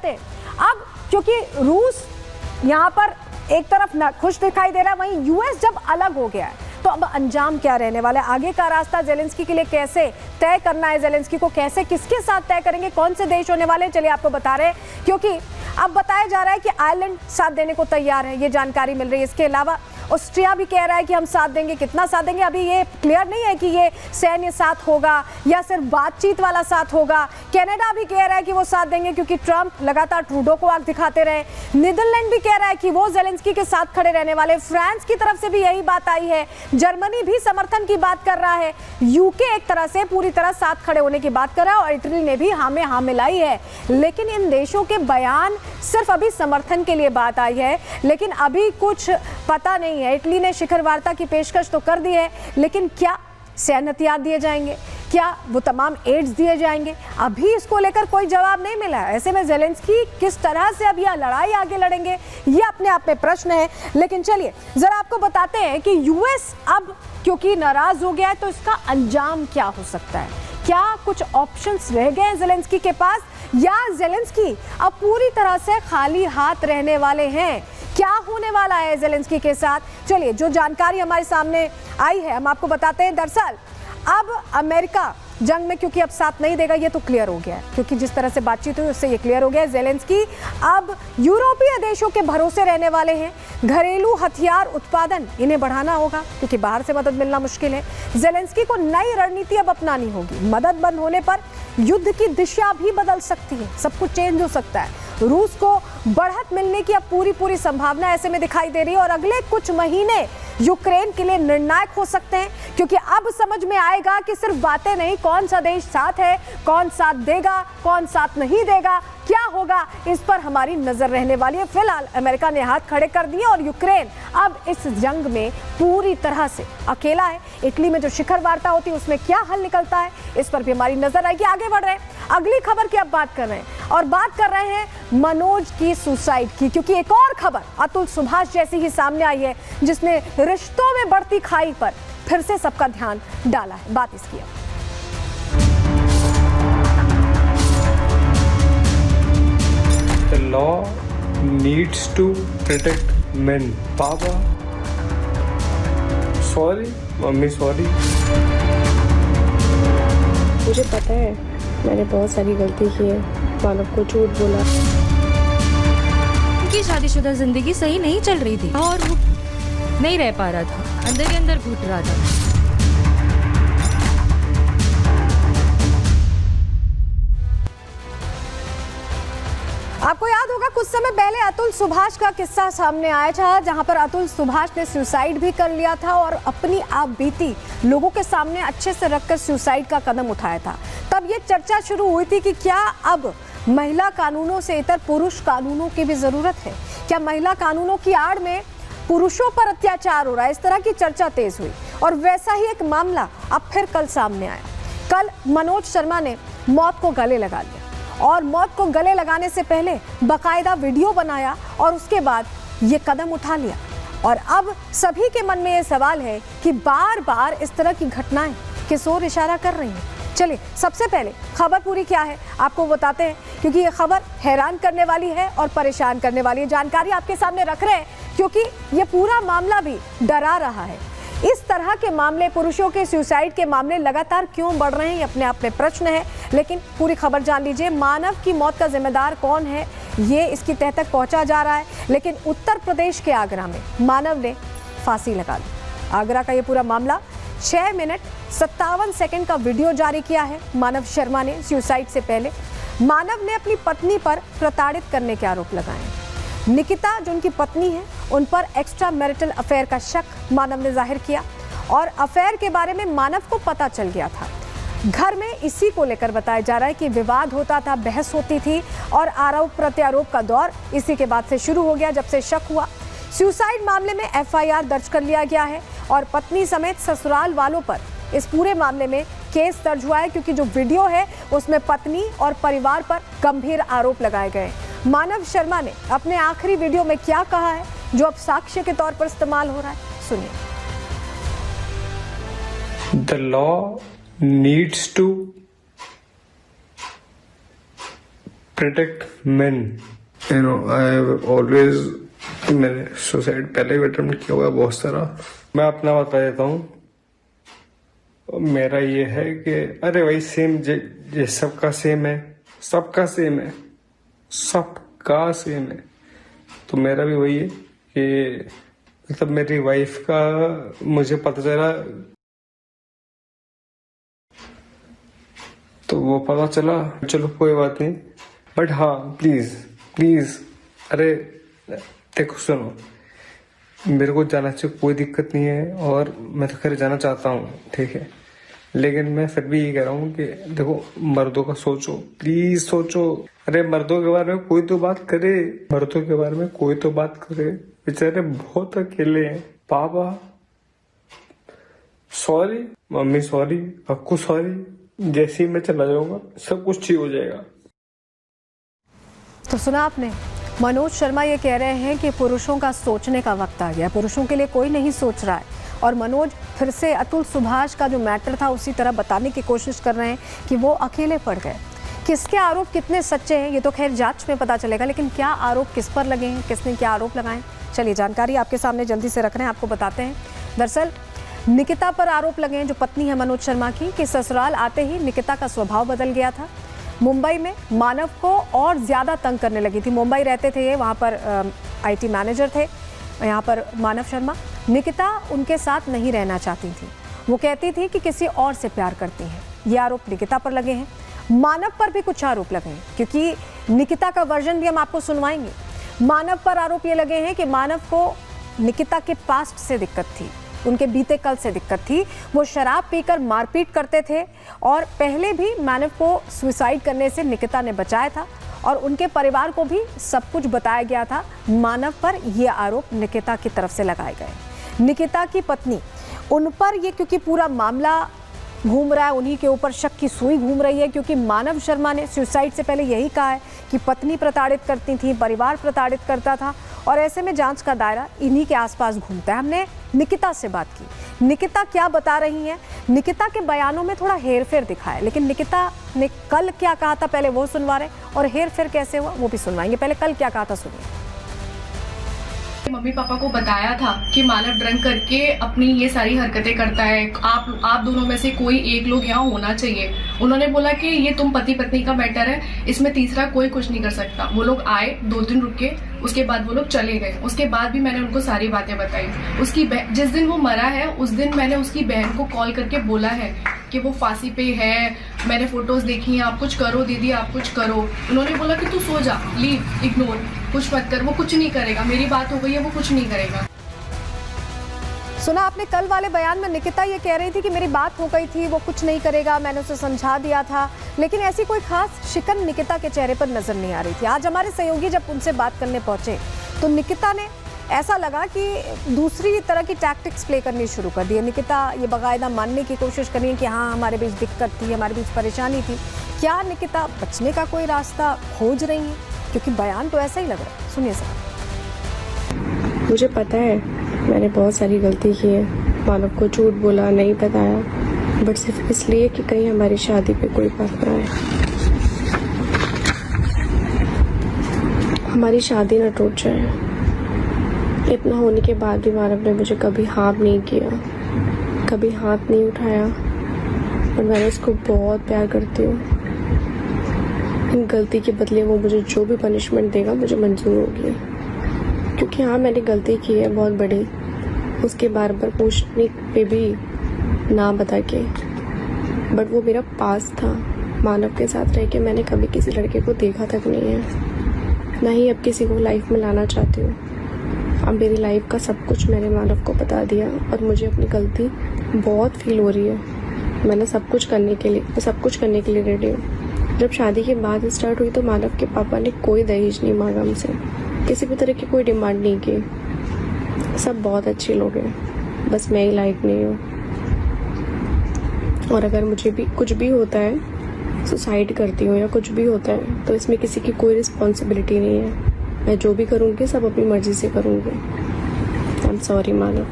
जाते हैं। अब क्योंकि रूस यहाँ पर एक तरफ खुश दिखाई दे रहा है, वहीं यूएस जब अलग हो गया है तो अब अंजाम क्या रहने वाला है, आगे का रास्ता जेलेंस्की के लिए कैसे तय करना है, जेलेंस्की को कैसे किसके साथ तय करेंगे, कौन से देश होने वाले हैं, चलिए आपको बता रहे हैं। क्योंकि अब बताया जा रहा है कि आयरलैंड साथ देने को तैयार है, ये जानकारी मिल रही है। इसके अलावा ऑस्ट्रिया भी कह रहा है कि हम साथ देंगे, कितना साथ देंगे अभी ये क्लियर नहीं है कि ये सैन्य साथ होगा या सिर्फ बातचीत वाला साथ होगा। कनाडा भी कह रहा है कि वो साथ देंगे क्योंकि ट्रंप लगातार ट्रूडो को आग दिखाते रहे। नीदरलैंड भी कह रहा है कि वो जेलेंस्की के साथ खड़े रहने वाले। फ्रांस की तरफ से भी यही बात आई है, जर्मनी भी समर्थन की बात कर रहा है, यूके एक तरह से पूरी तरह साथ खड़े होने की बात कर रहा है और इटली ने भी हाँ में हाँ मिलाई है। लेकिन इन देशों के बयान सिर्फ अभी समर्थन के लिए बात आई है, लेकिन अभी कुछ पता नहीं है। इटली ने शिखर वार्ता की पेशकश तो कर दी है, लेकिन क्या सैन्य हथियार दिए जाएंगे, क्या वो तमाम एड्स दिए जाएंगे, अभी इसको लेकर कोई जवाब नहीं मिला है। ऐसे में जेलेंस्की किस तरह से अब यह लड़ाई आगे लड़ेंगे, ये अपने आप में प्रश्न है। लेकिन चलिए जरा आपको बताते हैं कि यूएस अब क्योंकि नाराज हो गया है तो इसका अंजाम क्या हो सकता है, क्या कुछ ऑप्शंस रह गए हैं जेलेंस्की के पास, या जेलेंस्की अब पूरी तरह से खाली हाथ रहने वाले हैं, क्या होने वाला है जेलेंस्की के साथ। चलिए जो जानकारी हमारे सामने आई है हम आपको बताते हैं। दरअसल अब अमेरिका जंग में क्योंकि अब साथ नहीं देगा, ये तो क्लियर हो गया है, क्योंकि जिस तरह से बातचीत हुई उससे ये क्लियर हो गया है। जेलेंस्की अब यूरोपीय देशों के भरोसे रहने वाले हैं। घरेलू हथियार उत्पादन इन्हें बढ़ाना होगा क्योंकि बाहर से मदद मिलना मुश्किल है। जेलेंस्की को नई रणनीति अब अपनानी होगी। मदद बंद होने पर युद्ध की दिशा भी बदल सकती है, सब कुछ चेंज हो सकता है। रूस को बढ़त मिलने की अब पूरी संभावना ऐसे में दिखाई दे रही है और अगले कुछ महीने यूक्रेन के लिए निर्णायक हो सकते हैं, क्योंकि अब समझ में आएगा कि सिर्फ बातें नहीं, कौन सा देश साथ है, कौन साथ देगा, कौन साथ नहीं देगा, क्या होगा, इस पर हमारी नजर रहने वाली है। फिलहाल अमेरिका ने हाथ खड़े कर दिए और यूक्रेन अब इस जंग में पूरी तरह से अकेला है। इटली में जो शिखर वार्ता होती है उसमें क्या हल निकलता है, इस पर भी हमारी नजर आएगी। आगे बढ़ रहे हैं, अगली खबर की अब बात कर रहे हैं और बात कर रहे हैं मनोज की सुसाइड की, क्योंकि एक और खबर अतुल सुभाष जैसी ही सामने आई है जिसने रिश्तों में बढ़ती खाई पर फिर से सबका ध्यान डाला है। बात इसकी है। The law needs to protect men. Papa, sorry, mummy sorry. मुझे पता है मैंने बहुत सारी गलती की है, मानव को झूठ बोला। उनकी शादीशुदा जिंदगी सही नहीं चल रही थी और वो नहीं रह पा रहा था, अंदर ही अंदर घुट रहा था। आपको याद होगा कुछ समय पहले अतुल सुभाष का किस्सा सामने आया था, जहां पर अतुल सुभाष ने सुसाइड भी कर लिया था और अपनी आप बीती लोगों के सामने अच्छे से रखकर सुसाइड का कदम उठाया था। तब ये चर्चा शुरू हुई थी कि क्या अब महिला कानूनों से इतर पुरुष कानूनों की भी जरूरत है, क्या महिला कानूनों की आड़ में पुरुषों पर अत्याचार हो रहा है, इस तरह की चर्चा तेज हुई। और वैसा ही एक मामला अब फिर कल सामने आया। कल मनोज शर्मा ने मौत को गले लगा लिया और मौत को गले लगाने से पहले बाकायदा वीडियो बनाया और उसके बाद ये कदम उठा लिया। और अब सभी के मन में ये सवाल है कि बार बार इस तरह की घटनाएं किस ओर इशारा कर रही हैं। चलिए सबसे पहले खबर पूरी क्या है आपको बताते हैं, क्योंकि ये खबर हैरान करने वाली है और परेशान करने वाली है। जानकारी आपके सामने रख रहे हैं क्योंकि ये पूरा मामला भी डरा रहा है। इस तरह के मामले, पुरुषों के सुसाइड के मामले लगातार क्यों बढ़ रहे हैं, ये अपने आप में प्रश्न है। लेकिन पूरी खबर जान लीजिए। मानव की मौत का जिम्मेदार कौन है, ये इसकी तह तक पहुंचा जा रहा है। लेकिन उत्तर प्रदेश के आगरा में मानव ने फांसी लगा ली। आगरा का ये पूरा मामला 6 मिनट 57 सेकंड का वीडियो जारी किया है मानव शर्मा ने सुसाइड से पहले। मानव ने अपनी पत्नी पर प्रताड़ित करने के आरोप लगाए। निकिता जो उनकी पत्नी है, उन पर एक्स्ट्रा मैरिटल अफेयर का शक मानव ने जाहिर किया और अफेयर के बारे में मानव को पता चल गया था। घर में इसी को लेकर बताया जा रहा है कि विवाद होता था, बहस होती थी और आरोप प्रत्यारोप का दौर इसी के बाद से शुरू हो गया जब से शक हुआ। सुसाइड मामले में एफआईआर दर्ज कर लिया गया है और पत्नी समेत ससुराल वालों पर इस पूरे मामले में केस दर्ज हुआ है, क्योंकि जो वीडियो है उसमें पत्नी और परिवार पर गंभीर आरोप लगाए गए। मानव शर्मा ने अपने आखिरी वीडियो में क्या कहा है जो अब साक्ष्य के तौर पर इस्तेमाल हो रहा है, सुनिए। The law needs to protect men. You know, I have always, मैंने सुसाइड पहले भी अटेम्प्ट किया हुआ है बहुत सारा. मैं अपना बता देता हूँ. मेरा ये है कि अरे भाई सेम ये सबका सेम है, सबका सेम है, सबका सेम है. तो मेरा भी वही है कि मतलब मेरी वाइफ का मुझे पता चला, तो वो पता चला, चलो कोई बात नहीं. बट हाँ प्लीज अरे देखो सुनो, मेरे को जाना चाहिए, कोई दिक्कत नहीं है और मैं तो घर जाना चाहता हूँ, ठीक है. लेकिन मैं फिर भी ये कह रहा हूँ कि देखो मर्दों का सोचो, प्लीज सोचो. अरे मर्दों के बारे में कोई तो बात करे, मर्दों के बारे में कोई तो बात करे. बेचारे बहुत अकेले हैं. पापा sorry, mummy sorry, Akku sorry. जैसे ही मैं चला जाऊंगा सब कुछ ठीक हो जाएगा. तो सुना आपने, मनोज शर्मा ये कह रहे हैं कि पुरुषों का सोचने का वक्त आ गया. पुरुषों के लिए कोई नहीं सोच रहा है. और मनोज फिर से अतुल सुभाष का जो मैटर था उसी तरह बताने की कोशिश कर रहे हैं कि वो अकेले पड़ गए. किसके आरोप कितने सच्चे हैं ये तो खैर जांच में पता चलेगा, लेकिन क्या आरोप किस पर लगे हैं, किसने क्या आरोप लगाए, चलिए जानकारी आपके सामने जल्दी से रख रहे हैं, आपको बताते हैं. दरअसल निकिता पर आरोप लगे हैं, जो पत्नी है मनोज शर्मा की, कि ससुराल आते ही निकिता का स्वभाव बदल गया था. मुंबई में मानव को और ज़्यादा तंग करने लगी थी. मुंबई रहते थे ये, वहाँ पर IT मैनेजर थे यहाँ पर मानव शर्मा. निकिता उनके साथ नहीं रहना चाहती थी. वो कहती थी कि किसी और से प्यार करती हैं. ये आरोप निकिता पर लगे हैं. मानव पर भी कुछ आरोप लगे हैं, क्योंकि निकिता का वर्जन भी हम आपको सुनवाएंगे. मानव पर आरोप ये लगे हैं कि मानव को निकिता के पास्ट से दिक्कत थी, उनके बीते कल से दिक्कत थी. वो शराब पीकर मारपीट करते थे और पहले भी मानव को सुसाइड करने से निकिता ने बचाया था और उनके परिवार को भी सब कुछ बताया गया था. मानव पर ये आरोप निकिता की तरफ से लगाए गए. निकिता की पत्नी, उन पर ये क्योंकि पूरा मामला घूम रहा है, उन्हीं के ऊपर शक की सुई घूम रही है, क्योंकि मानव शर्मा ने सुसाइड से पहले यही कहा है कि पत्नी प्रताड़ित करती थी, परिवार प्रताड़ित करता था और ऐसे में जांच का दायरा इन्हीं के आसपास घूमता है. हमने निकिता से बात की. निकिता क्या बता रही हैं? निकिता के बयानों में थोड़ा हेरफेर दिखा है, लेकिन निकिता ने कल क्या कहा था पहले वो सुनवा रहे, और हेरफेर कैसे हुआ वो भी सुनवाएंगे. पहले कल क्या कहा था सुनिए. मम्मी पापा को बताया था कि मानव ड्रंक करके अपनी ये सारी हरकतें करता है, आप दोनों में से कोई एक लोग यहाँ होना चाहिए. उन्होंने बोला कि ये तुम पति पत्नी का मैटर है, इसमें तीसरा कोई कुछ नहीं कर सकता. वो लोग आए, 2 दिन रुके, उसके बाद वो लोग चले गए. उसके बाद भी मैंने उनको सारी बातें बताई. उसकी जिस दिन वो मरा है उस दिन मैंने उसकी बहन को कॉल करके बोला है कि वो फांसी पे है, मैंने फोटोज देखी हैं, आप कुछ करो दीदी, आप कुछ करो. उन्होंने बोला कि तू सो जा, लीव, इग्नोर, कुछ मत कर. वो कुछ नहीं करेगा, मेरी बात हो गई है, वो कुछ नहीं करेगा. सुना आपने कल वाले बयान में निकिता ये कह रही थी कि मेरी बात हो गई थी, वो कुछ नहीं करेगा, मैंने उसे समझा दिया था. लेकिन ऐसी कोई खास शिकन निकिता के चेहरे पर नजर नहीं आ रही थी. आज हमारे सहयोगी जब उनसे बात करने पहुंचे तो निकिता ने, ऐसा लगा कि दूसरी तरह की टैक्टिक्स प्ले करनी शुरू कर दी है. निकिता ये बाकायदा मानने की कोशिश कर रही है कि हाँ हमारे बीच दिक्कत थी, हमारे बीच परेशानी थी. क्या निकिता बचने का कोई रास्ता खोज रही है? क्योंकि बयान तो ऐसा ही लग रहा है. सुनिए सर. मुझे पता है मैंने बहुत सारी गलती की है, मानव को झूठ बोला, नहीं बताया, बट सिर्फ इसलिए कि कहीं हमारी शादी पे कोई बात ना आए, हमारी शादी ना टूट जाए. इतना होने के बाद भी मानव ने मुझे कभी हाथ नहीं किया, कभी हाथ नहीं उठाया, और मैं उसको बहुत प्यार करती हूँ. इन गलती के बदले वो मुझे जो भी पनिशमेंट देगा मुझे मंजूर होगी, क्योंकि हाँ मैंने गलती की है बहुत बड़ी, उसके बार बार पूछने पे भी ना बता के. बट वो मेरा पास था. मानव के साथ रह के मैंने कभी किसी लड़के को देखा तक नहीं है, ना ही अब किसी को लाइफ में लाना चाहती हूँ. अब मेरी लाइफ का सब कुछ मैंने मानव को बता दिया और मुझे अपनी गलती बहुत फील हो रही है. मैंने सब कुछ करने के लिए रेडी हूँ. जब शादी की बात स्टार्ट हुई तो मानव के पापा ने कोई दहेज नहीं मांगा हमसे, किसी भी तरह की कोई डिमांड नहीं की. सब बहुत अच्छे लोग हैं, बस मैं ही लायक नहीं हूँ. और अगर मुझे भी कुछ भी होता है, सुसाइड करती हूँ या कुछ भी होता है, तो इसमें किसी की कोई रिस्पॉन्सिबिलिटी नहीं है. मैं जो भी करूँगी सब अपनी मर्जी से करूँगी. I am sorry Manav.